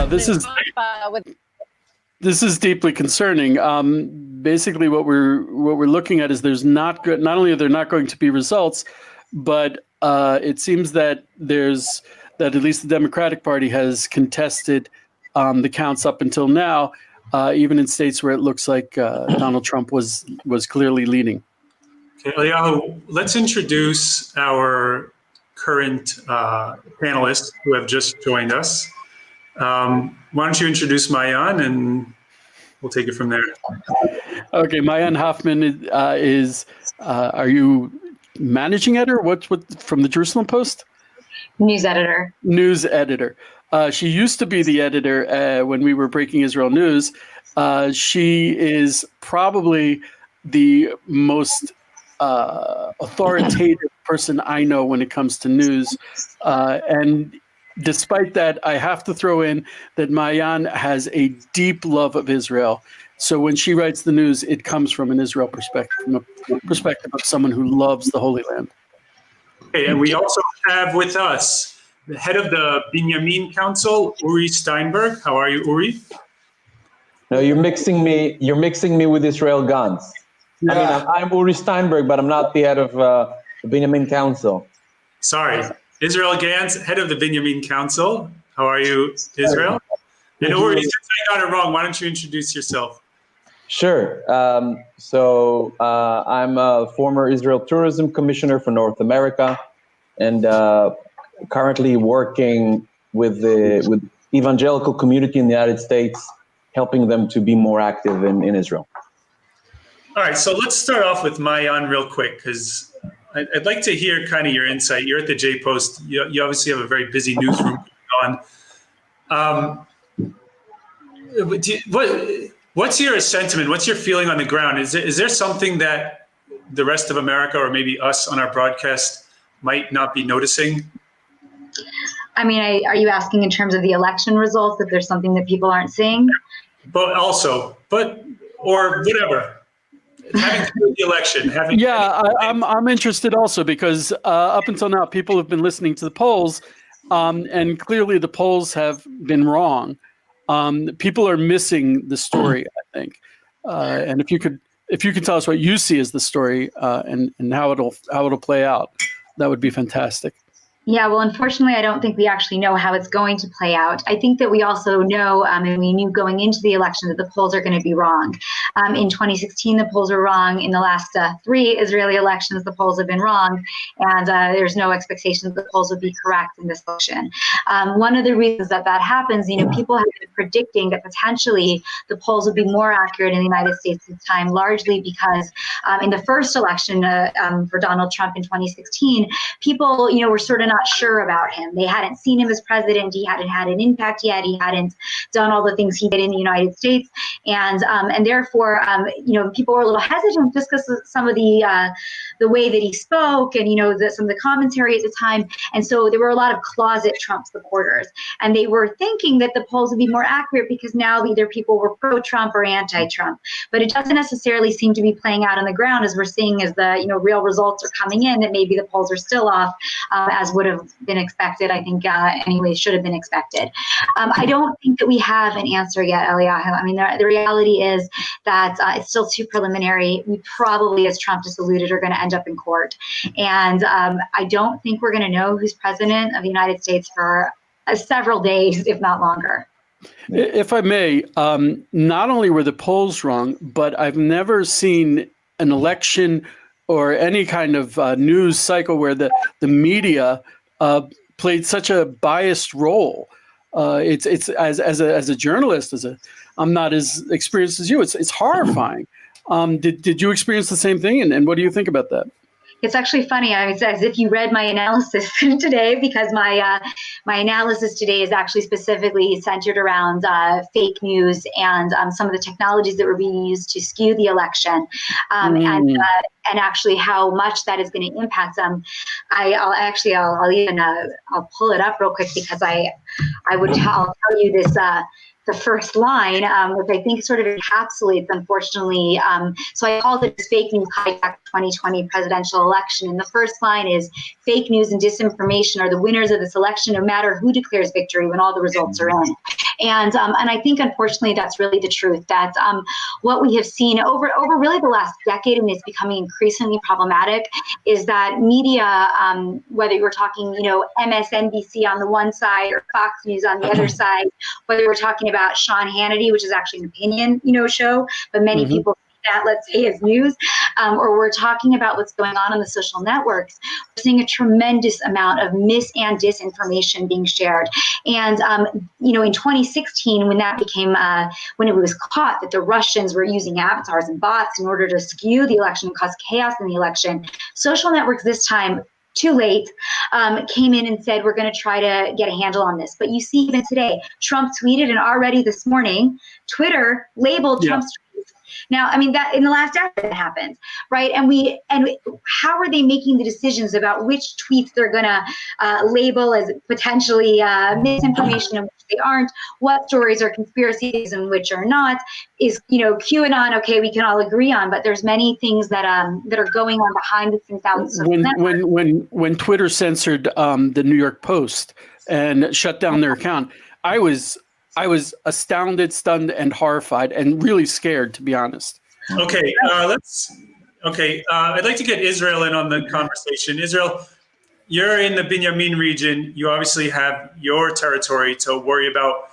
This is deeply concerning. Basically, what we're looking at is there's not good. Not only are there not going to be results, but it seems that at least the Democratic Party has contested the counts up until now, even in states where it looks like Donald Trump was clearly leading. Okay, Eliyahu, let's introduce our current panelists who have just joined us. Why don't you introduce Maayan, and we'll take it from there. Okay, Maayan Hoffman is are you managing editor? What from the Jerusalem Post? News editor. News editor. She used to be the editor when we were breaking Israel news. She is probably the most authoritative person I know when it comes to news. And despite that, I have to throw in that Maayan has a deep love of Israel. So when she writes the news, it comes from an Israel perspective, from a perspective of someone who loves the Holy Land. Okay, and we also have with us the head of the Binyamin Council, Uri Steinberg. How are you, Uri? No, you're mixing me with Israel Gantz. Yeah. I mean, I'm Uri Steinberg, but I'm not the head of the Binyamin Council. Sorry, Israel Gantz, head of the Binyamin Council. How are you, Israel? And Uri, since I got it wrong, why don't you introduce yourself? Sure. So I'm a former Israel Tourism Commissioner for North America, and currently working with the evangelical community in the United States, helping them to be more active in Israel. All right, so let's start off with Maayan real quick, because I'd like to hear kind of your insight. You're at the J Post. You obviously have a very busy newsroom going on. What's your sentiment? What's your feeling on the ground? Is there something that the rest of America, or maybe us on our broadcast, might not be noticing? I mean, are you asking in terms of the election results, if there's something that people aren't seeing? But also, or whatever. Having to do with the election. I'm interested also because up until now, people have been listening to the polls, and clearly the polls have been wrong. People are missing the story, I think. And if you could tell us what you see as the story and how it'll play out, that would be fantastic. Yeah, well, unfortunately, I don't think we actually know how it's going to play out. I think that we also know, and we knew going into the election, that the polls are going to be wrong. In 2016, the polls were wrong. In the last 3 Israeli elections, the polls have been wrong. And there's no expectation that the polls would be correct in this election. One of the reasons that happens, people have been predicting that potentially the polls would be more accurate in the United States this time, largely because in the first election for Donald Trump in 2016, people, were sort of not sure about him. They hadn't seen him as president. He hadn't had an impact yet. He hadn't done all the things he did in the United States. And therefore, people were a little hesitant just because of some of the way that he spoke and, some of the commentary at the time. And so there were a lot of closet Trump supporters. And they were thinking that the polls would be more accurate because now either people were pro-Trump or anti-Trump. But it doesn't necessarily seem to be playing out on the ground as we're seeing as the, real results are coming in, that maybe the polls are still off as would have been expected. I think anyway, should have been expected. I don't think that we have an answer yet, Eliyahu. I mean, the reality is that it's still too preliminary. We probably, as Trump just alluded, are going to end up in court. And I don't think we're going to know who's president of the United States for several days, if not longer. If I may, not only were the polls wrong, but I've never seen an election or any kind of news cycle where the media played such a biased role. It's as a journalist, I'm not as experienced as you. It's horrifying. Did you experience the same thing? And what do you think about that? It's actually funny. It's as if you read my analysis today, because my analysis today is actually specifically centered around fake news and some of the technologies that were being used to skew the election, and actually how much that is going to impact them. I'll pull it up real quick because I'll tell you this. The first line, which I think sort of encapsulates, unfortunately. So I called it fake news hijacked 2020 presidential election. And the first line is, fake news and disinformation are the winners of this election, no matter who declares victory when all the results are in. And I think, unfortunately, that's really the truth, that what we have seen over really the last decade, and it's becoming increasingly problematic, is that media, whether you're talking, MSNBC on the one side or Fox News on the other side, whether we're talking about Sean Hannity, which is actually an opinion, show, but many people that, let's say, as news, or we're talking about what's going on the social networks, we're seeing a tremendous amount of mis and disinformation being shared. And, in 2016, when that became, when it was caught that the Russians were using avatars and bots in order to skew the election and cause chaos in the election, social networks this time, too late, came in and said, we're going to try to get a handle on this. But you see, even today, Trump tweeted, and already this morning, Twitter labeled Trump's tweets. Now, I mean, that in the last hour that happened, right? And how are they making the decisions about which tweets they're going to label as potentially misinformation and which they aren't? What stories are conspiracies and which are not? Is QAnon okay? We can all agree on, but there's many things that are going on behind the scenes out. When Twitter censored the New York Post and shut down their account, I was astounded, stunned, and horrified, and really scared, to be honest. Okay, I'd like to get Israel in on the conversation. Israel, you're in the Binyamin region. You obviously have your territory to worry about.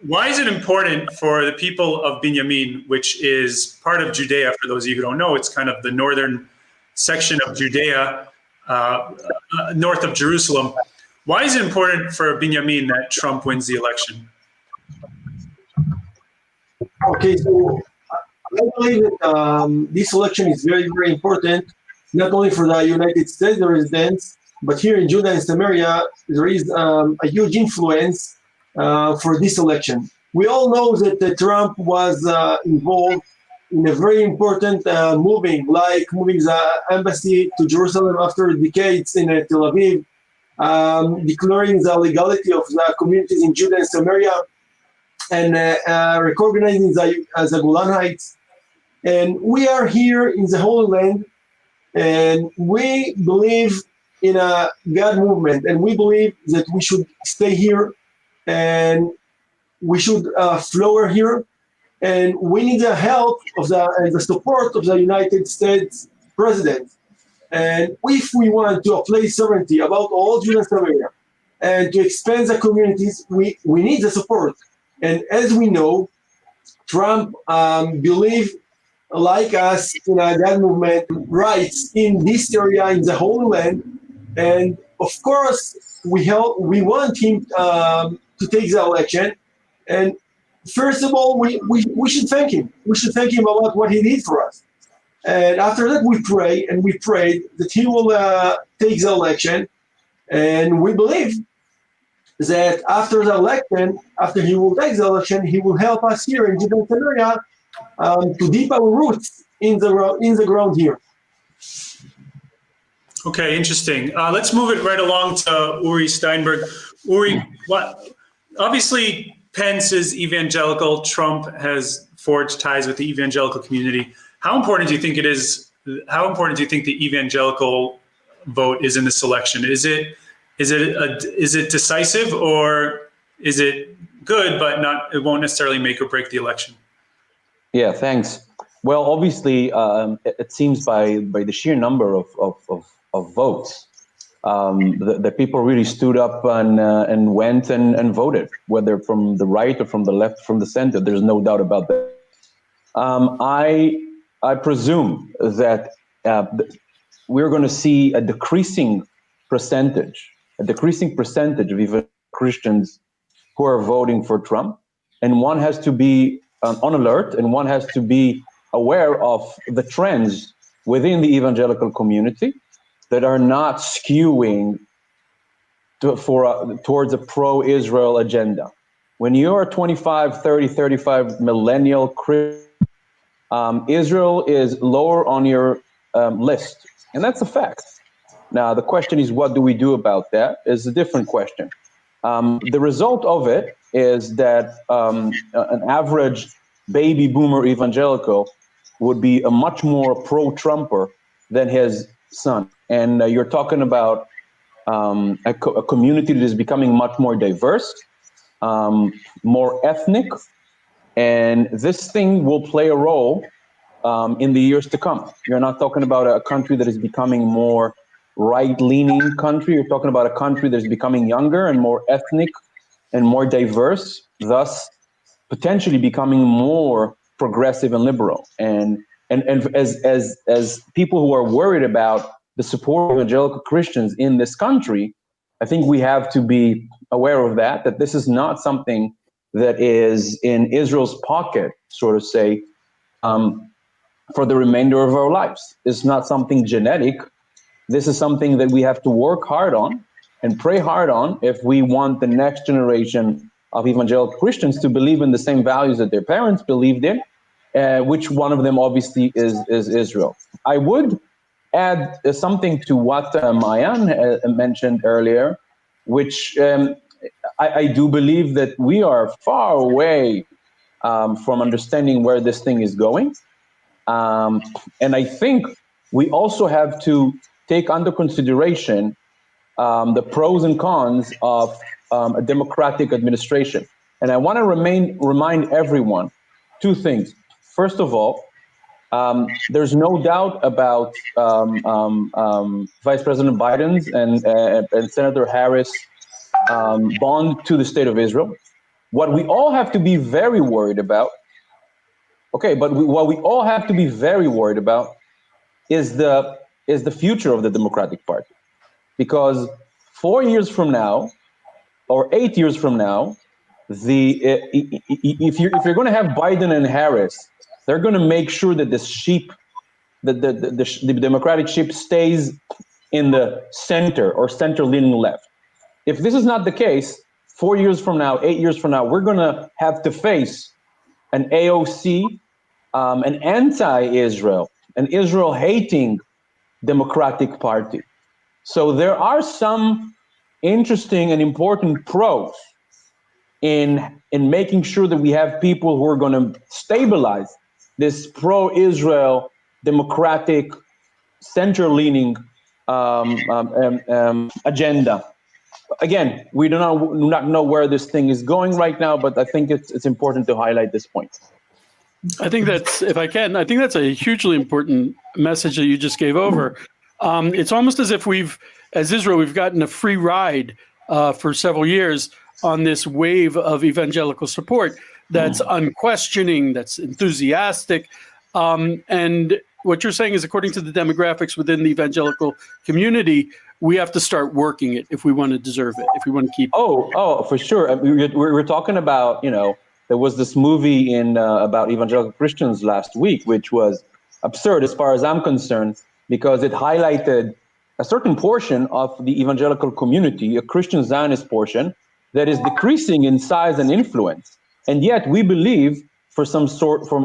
Why is it important for the people of Binyamin, which is part of Judea, for those of you who don't know, it's kind of the northern section of Judea, north of Jerusalem. Why is it important for Binyamin that Trump wins the election? Okay, so I believe that this election is very, very important, not only for the United States residents, but here in Judah and Samaria, there is a huge influence for this election. We all know that Trump was involved in a very important moving the embassy to Jerusalem after decades in Tel Aviv, declaring the legality of the communities in Judah and Samaria, and recognizing the Golan Heights. And we are here in the Holy Land, and we believe in a God movement, and we believe that we should stay here, and we should flower here, and we need the help of and the support of the United States president. And if we want to apply sovereignty about all Judah and Samaria and to expand the communities, we need the support. And as we know, Trump believes, like us, in a God movement rights in this area, in the Holy Land. And of course, we want him to take the election. And first of all, we should thank him. We should thank him about what he did for us. And after that, we pray, and we prayed that he will take the election. And we believe that after the election, after he will take the election, he will help us here in Judah and Samaria to deep our roots in the ground here. Okay, interesting. Let's move it right along to Uri Steinberg. Uri, obviously Pence is evangelical. Trump has forged ties with the evangelical community. How important do you think it is? How important do you think the evangelical vote is in this election? Is it decisive, or is it good but not? It won't necessarily make or break the election. Yeah, thanks. Well, obviously, it seems by the sheer number of votes, the people really stood up and went and voted, whether from the right or from the left, from the center. There's no doubt about that. I presume that we're going to see a decreasing percentage of even Christians who are voting for Trump, and one has to be on alert, and one has to be aware of the trends within the evangelical community that are not skewing towards a pro-Israel agenda. When you're 25, 30, 35 millennial Christian, Israel is lower on your list, and that's a fact. Now, the question is, what do we do about that? Is a different question. The result of it is that an average baby boomer evangelical would be a much more pro-Trumper than his son. And you're talking about a community that is becoming much more diverse, more ethnic, and this thing will play a role in the years to come. You're not talking about a country that is becoming more right-leaning country. You're talking about a country that is becoming younger and more ethnic and more diverse, thus potentially becoming more progressive and liberal. And as people who are worried about the support of evangelical Christians in this country, I think we have to be aware of that this is not something that is in Israel's pocket, so to say, for the remainder of our lives. It's not something genetic. This is something that we have to work hard on and pray hard on if we want the next generation of evangelical Christians to believe in the same values that their parents believed in, which one of them obviously is Israel. I would add something to what Maayan mentioned earlier, which I do believe that we are far away from understanding where this thing is going. And I think we also have to take under consideration the pros and cons of a democratic administration. And I want to remind everyone two things. First of all, there's no doubt about Vice President Biden's and Senator Harris' bond to the state of Israel. What we all have to be very worried about, what we all have to be very worried about is the future of the Democratic Party. Because 4 years from now, or 8 years from now, if you're going to have Biden and Harris, they're going to make sure that this sheep, the Democratic sheep, stays in the center or center-leaning left. If this is not the case, 4 years from now, 8 years from now, we're going to have to face an AOC, an anti-Israel, an Israel-hating Democratic Party. So there are some interesting and important pros in making sure that we have people who are going to stabilize this pro-Israel, democratic, center-leaning agenda. Again, we do not know where this thing is going right now, but I think it's important to highlight this point. I think that's a hugely important message that you just gave over. It's almost as if as Israel, we've gotten a free ride for several years on this wave of evangelical support that's unquestioning, that's enthusiastic. And what you're saying is, according to the demographics within the evangelical community, we have to start working it if we want to deserve it, if we want to keep it. Oh, for sure. We're talking about, there was this movie about evangelical Christians last week, which was absurd as far as I'm concerned, because it highlighted a certain portion of the evangelical community, a Christian Zionist portion, that is decreasing in size and influence. And yet we believe, for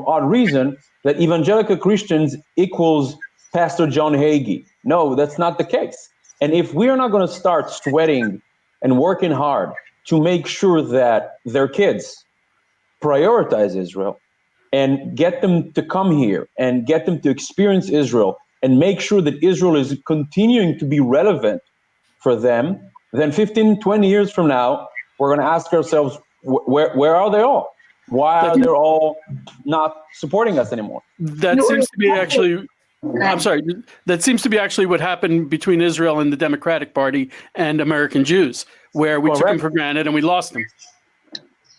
odd reason, that evangelical Christians equals Pastor John Hagee. No, that's not the case. And if we are not going to start sweating and working hard to make sure that their kids prioritize Israel and get them to come here and get them to experience Israel and make sure that Israel is continuing to be relevant for them, then 15, 20 years from now, we're going to ask ourselves, where are they all? Why are they all not supporting us anymore? That seems to be actually, I'm sorry, that seems to be actually what happened between Israel and the Democratic Party and American Jews, where we took them for granted and we lost them.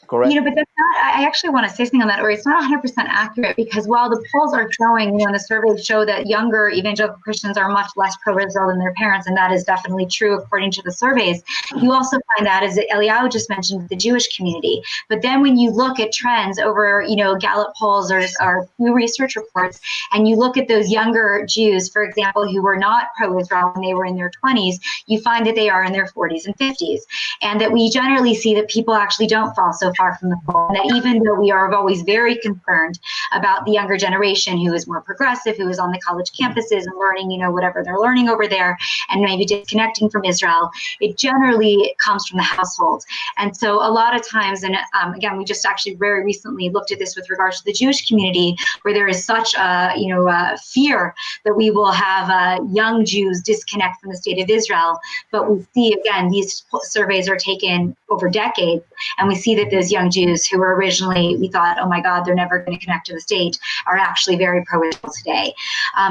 Correct. But that's not, I actually want to say something on that, or it's not 100% accurate, because while the polls are showing, and the surveys show that younger evangelical Christians are much less pro-Israel than their parents, and that is definitely true according to the surveys, you also find that, as Eliyahu just mentioned, the Jewish community. But then when you look at trends over, Gallup polls or Pew Research reports, and you look at those younger Jews, for example, who were not pro-Israel when they were in their 20s, you find that they are in their 40s and 50s, and that we generally see that people actually don't fall so far far from the pole. And that even though we are always very concerned about the younger generation who is more progressive, who is on the college campuses and learning, whatever they're learning over there, and maybe disconnecting from Israel, it generally comes from the household. And so a lot of times, and again, we just actually very recently looked at this with regards to the Jewish community, where there is such a fear that we will have young Jews disconnect from the state of Israel. But we see, again, these surveys are taken over decades, and we see that those young Jews who were originally, we thought, oh my God, they're never going to connect to the state, are actually very pro-Israel today.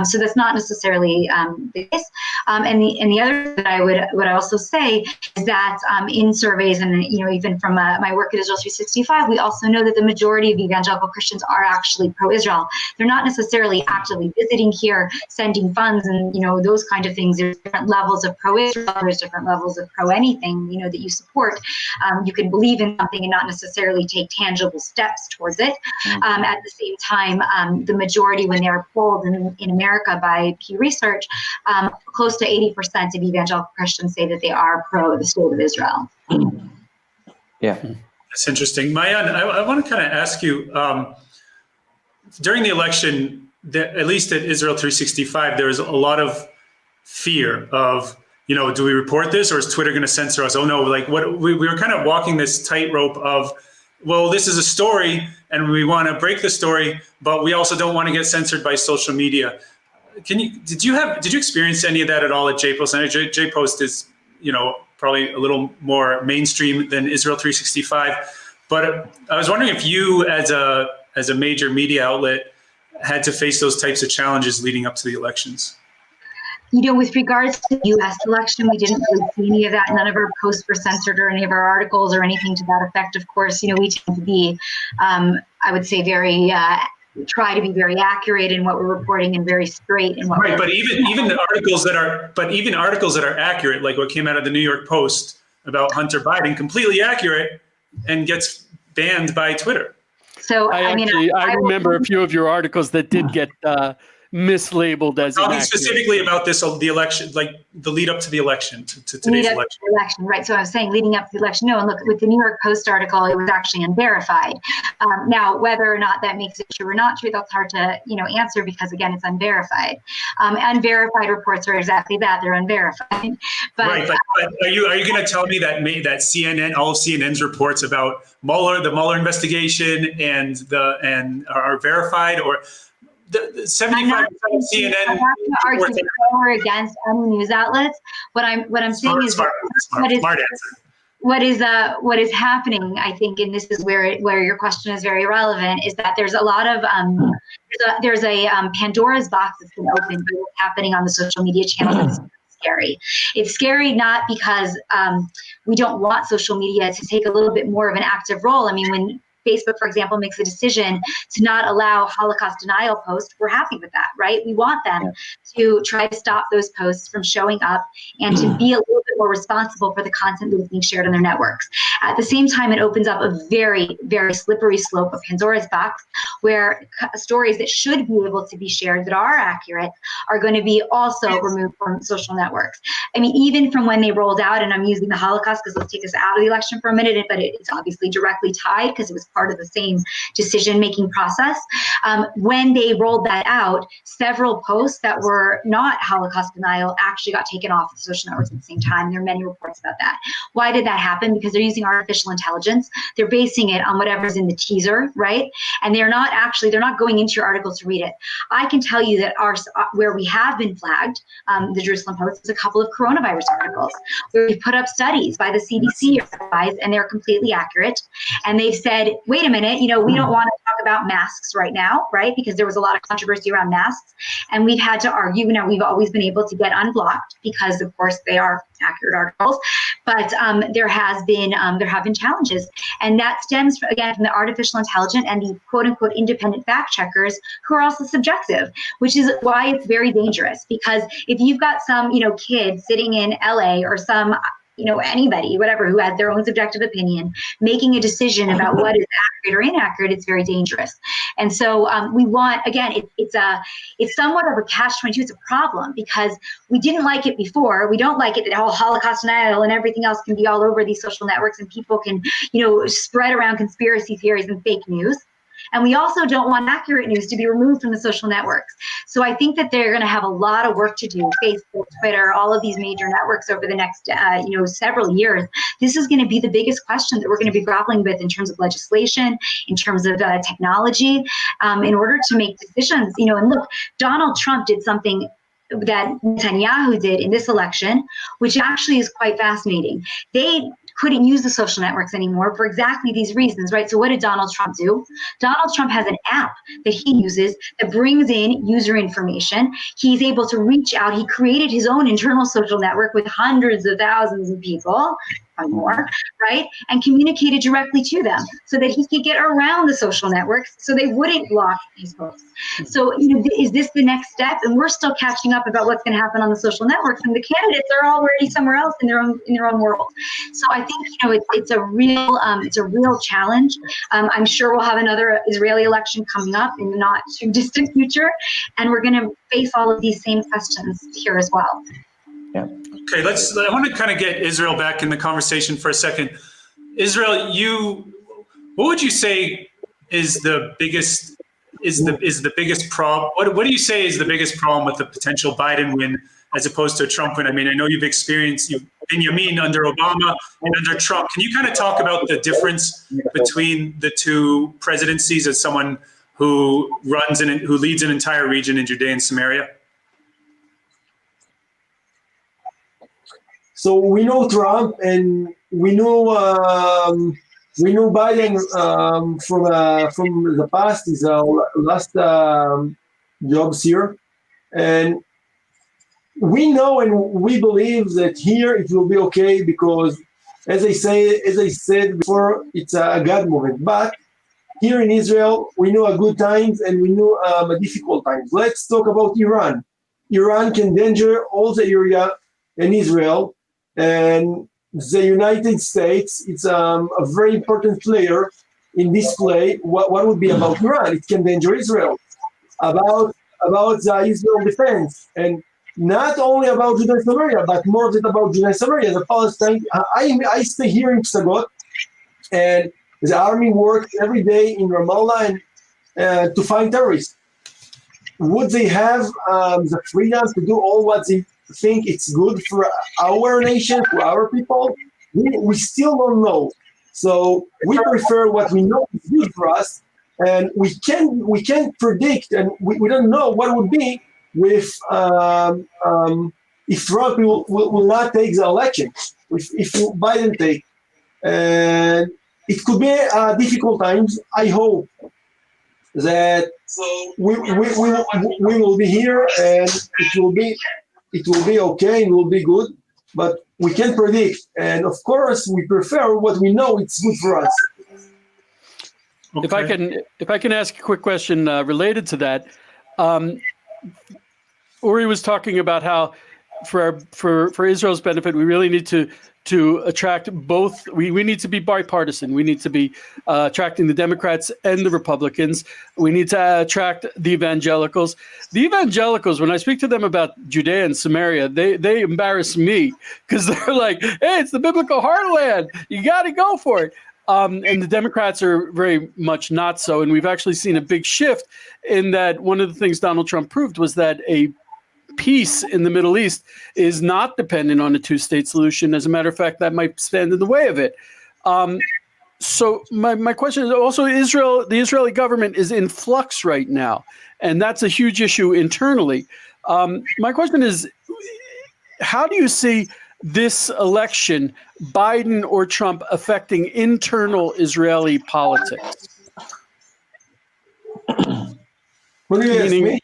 So that's not necessarily the case. And the other that I would also say is that in surveys, and even from my work at Israel 365, we also know that the majority of evangelical Christians are actually pro-Israel. They're not necessarily actively visiting here, sending funds, and those kind of things. There's different levels of pro-Israel. There's different levels of pro-anything that you support. You can believe in something and not necessarily take tangible steps towards it. At the same time, the majority, when they're polled in America by Pew Research, close to 80% of evangelical Christians say that they are pro the state of Israel. Yeah. That's interesting. Maayan, I want to kind of ask you, during the election, at least at Israel 365, there was a lot of fear of, do we report this, or is Twitter going to censor us? Oh no, we were kind of walking this tightrope of, well, this is a story and we want to break the story, but we also don't want to get censored by social media. Did you experience any of that at all at JPost? I know JPost is, probably a little more mainstream than Israel 365, but I was wondering if you, as a major media outlet, had to face those types of challenges leading up to the elections. With regards to the U.S. election, we didn't really see any of that. None of our posts were censored or any of our articles or anything to that effect. Of course, we tend to be, I would say, try to be very accurate in what we're reporting and very straight in what. Right, but even articles that are accurate, like what came out of the New York Post about Hunter Biden, completely accurate, and gets banned by Twitter. So I remember a few of your articles that did get mislabeled as talking specifically about the election, like the lead up to the election, to today's election. Right. So I was saying leading up to the election. No, and look, with the New York Post article, it was actually unverified. Now, whether or not that makes it true or not true, that's hard to answer, because again, it's unverified. Unverified reports are exactly that; they're unverified. But, right. But are you going to tell me that CNN, all of CNN's reports about the Mueller investigation, and are verified, or the 75% of CNN? I'm not going to argue for or against any news outlets. What I'm saying is what is happening, I think, and this is where your question is very relevant, is that there's a lot of there's a Pandora's box that's been opened by what's happening on the social media channels. It's scary. It's scary not because we don't want social media to take a little bit more of an active role. I mean, when Facebook, for example, makes a decision to not allow Holocaust denial posts, we're happy with that, right? We want them to try to stop those posts from showing up and to be a little bit more responsible for the content that is being shared on their networks. At the same time, it opens up a very, very slippery slope of Pandora's box, where stories that should be able to be shared that are accurate are going to be also removed from social networks. I mean, even from when they rolled out, and I'm using the Holocaust because let's take us out of the election for a minute, but it's obviously directly tied because it was part of the same decision-making process. When they rolled that out, several posts that were not Holocaust denial actually got taken off the social networks at the same time. There are many reports about that. Why did that happen? Because they're using artificial intelligence. They're basing it on whatever's in the teaser, right? And they're not going into your article to read it. I can tell you that where we have been flagged, the Jerusalem Post, is a couple of coronavirus articles where we put up studies by the CDC and they're completely accurate. And they've said, wait a minute, we don't want to talk about masks right now, right? Because there was a lot of controversy around masks. And we've had to argue, we've always been able to get unblocked because, of course, they are accurate articles. But there have been challenges. And that stems, again, from the artificial intelligence and the quote-unquote independent fact checkers who are also subjective, which is why it's very dangerous. Because if you've got some, kid sitting in LA or some anybody, whatever, who has their own subjective opinion, making a decision about what is accurate or inaccurate, it's very dangerous. And so we want, again, it's somewhat of a catch-22. It's a problem because we didn't like it before. We don't like it that all Holocaust denial and everything else can be all over these social networks and people can, spread around conspiracy theories and fake news. And we also don't want accurate news to be removed from the social networks. So I think that they're going to have a lot of work to do. Facebook, Twitter, all of these major networks over the next, several years. This is going to be the biggest question that we're going to be grappling with in terms of legislation, in terms of technology, in order to make decisions. And look, Donald Trump did something that Netanyahu did in this election, which actually is quite fascinating. They couldn't use the social networks anymore for exactly these reasons, right? So what did Donald Trump do? Donald Trump has an app that he uses that brings in user information. He's able to reach out. He created his own internal social network with hundreds of thousands of people or more, right? And communicated directly to them so that he could get around the social networks so they wouldn't block his posts. So, is this the next step? And we're still catching up about what's going to happen on the social networks, and the candidates are already somewhere else in their own world. So I think it's a real challenge. I'm sure we'll have another Israeli election coming up in the not too distant future, and we're going to face all of these same questions here as well. Yeah. Okay, I want to kind of get Israel back in the conversation for a second. Israel, what would you say is the biggest problem? What do you say is the biggest problem with the potential Biden win as opposed to a Trump win? I mean, I know you've been Yamin under Obama and under Trump. Can you kind of talk about the difference between the two presidencies as someone who leads an entire region in Judea and Samaria? So we know Trump, and we know Biden from the past. His last jobs here, and we know and we believe that here it will be okay because, as I said before, it's a God movement. But here in Israel, we know a good times and we know a difficult times. Let's talk about Iran. Iran can endanger all the area in Israel. And the United States, it's a very important player in this play. What would be about Iran? It can endanger Israel. About the Israel defense, and not only about Judea and Samaria, but more than about Judea and Samaria, the Palestine. I stay here in Psagot, and the army works every day in Ramallah and to find terrorists. Would they have the freedom to do all what they think it's good for our nation, for our people? We still don't know. So we prefer what we know is good for us, and we can't predict, and we don't know what would be with if Trump will not take the election, if Biden take, and it could be difficult times. I hope that we will be here, and it will be okay, it will be good, but we can't predict. And of course, we prefer what we know it's good for us. Okay. If I can ask a quick question related to that, Uri was talking about how for Israel's benefit, we really need to attract both. We need to be bipartisan. We need to be attracting the Democrats and the Republicans. We need to attract the evangelicals. The evangelicals, when I speak to them about Judea and Samaria, they embarrass me because they're like, hey, it's the biblical heartland. You got to go for it. And the Democrats are very much not so. And we've actually seen a big shift in that. One of the things Donald Trump proved was that a peace in the Middle East is not dependent on a two-state solution. As a matter of fact, that might stand in the way of it. So my question is also, the Israeli government is in flux right now, and that's a huge issue internally. My question is, how do you see this election, Biden or Trump, affecting internal Israeli politics? What do you ask me?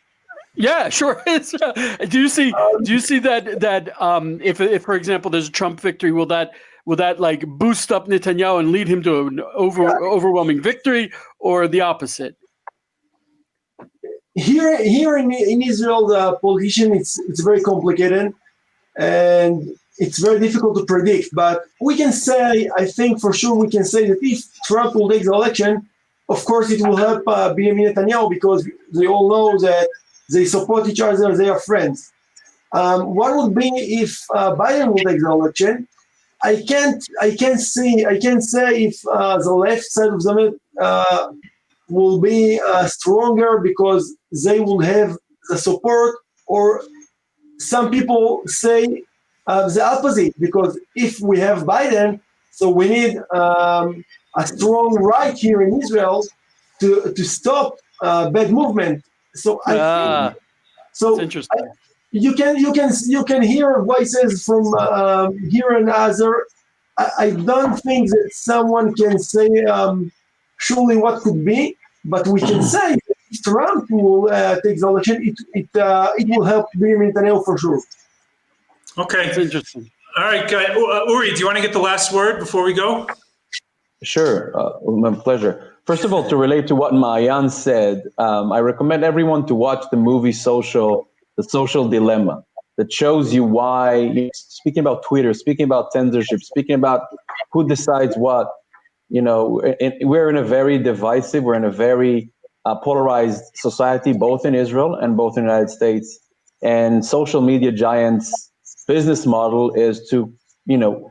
Yeah, sure. Do you see that if for example there's a Trump victory, will that like boost up Netanyahu and lead him to an overwhelming victory, or the opposite? Here in Israel, the politician it's very complicated, and it's very difficult to predict. But we can say, I think for sure, we can say that if Trump will take the election, of course, it will help Benjamin Netanyahu because they all know that they support each other, they are friends. What would be if Biden will take the election? I can't say if the left side of the will be stronger because they will have the support, or some people say the opposite, because if we have Biden, so we need a strong right here in Israel to stop bad movement. So I think so. That's interesting. You can hear voices from here and other. I don't think that someone can say surely what could be, but we can say if Trump will take the election, it will help Benjamin Netanyahu for sure. Okay. That's interesting. All right, Uri, do you want to get the last word before we go? Sure, my pleasure. First of all, to relate to what Maayan said, I recommend everyone to watch the movie The Social Dilemma, that shows you why, speaking about Twitter, speaking about censorship, speaking about who decides what, we're in a very divisive, we're in a very polarized society, both in Israel and both in the United States. And social media giants' business model is to,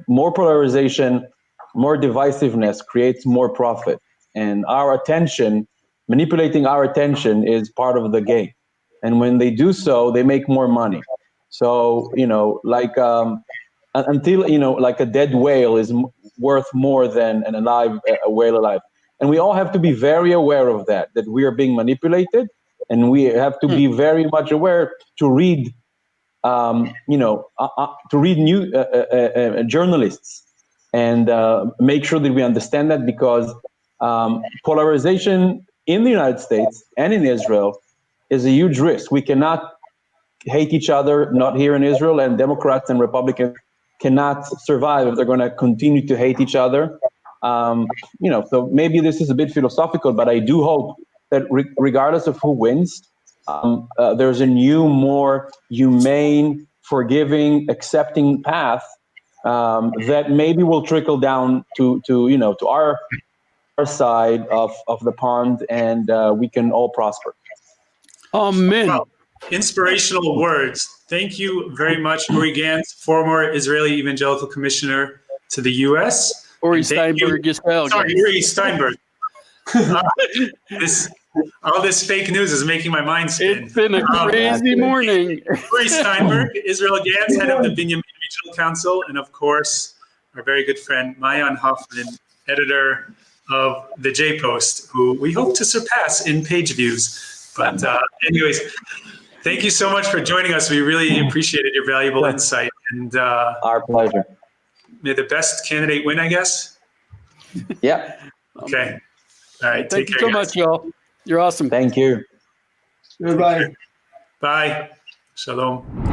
more polarization, more divisiveness creates more profit. And manipulating our attention is part of the game. And when they do so, they make more money. So, until, like a dead whale is worth more than a whale alive. And we all have to be very aware of that we are being manipulated. And we have to be very much aware to read, journalists and make sure that we understand that, because polarization in the United States and in Israel is a huge risk. We cannot hate each other, not here in Israel, and Democrats and Republicans cannot survive if they're going to continue to hate each other. So maybe this is a bit philosophical, but I do hope that regardless of who wins, there's a new, more humane, forgiving, accepting path that maybe will trickle down to our side of the pond, and we can all prosper. Amen. Well, inspirational words. Thank you very much, Uri Gantz, former Israeli Evangelical Commissioner to the U.S. Uri Steinberg as well. Sorry, Uri Steinberg. All this fake news is making my mind spin. It's been a crazy morning. Uri Steinberg, Israel Gantz, head of the Binyamin Regional Council, and of course, our very good friend Maayan Hoffman, editor of the J-Post, who we hope to surpass in page views. But anyways, thank you so much for joining us. We really appreciated your valuable insight. And our pleasure. May the best candidate win, I guess. Yeah. Okay. All right. Thank Take you care, so guys. much, y'all. You're awesome. Thank you. Goodbye. Bye. Shalom.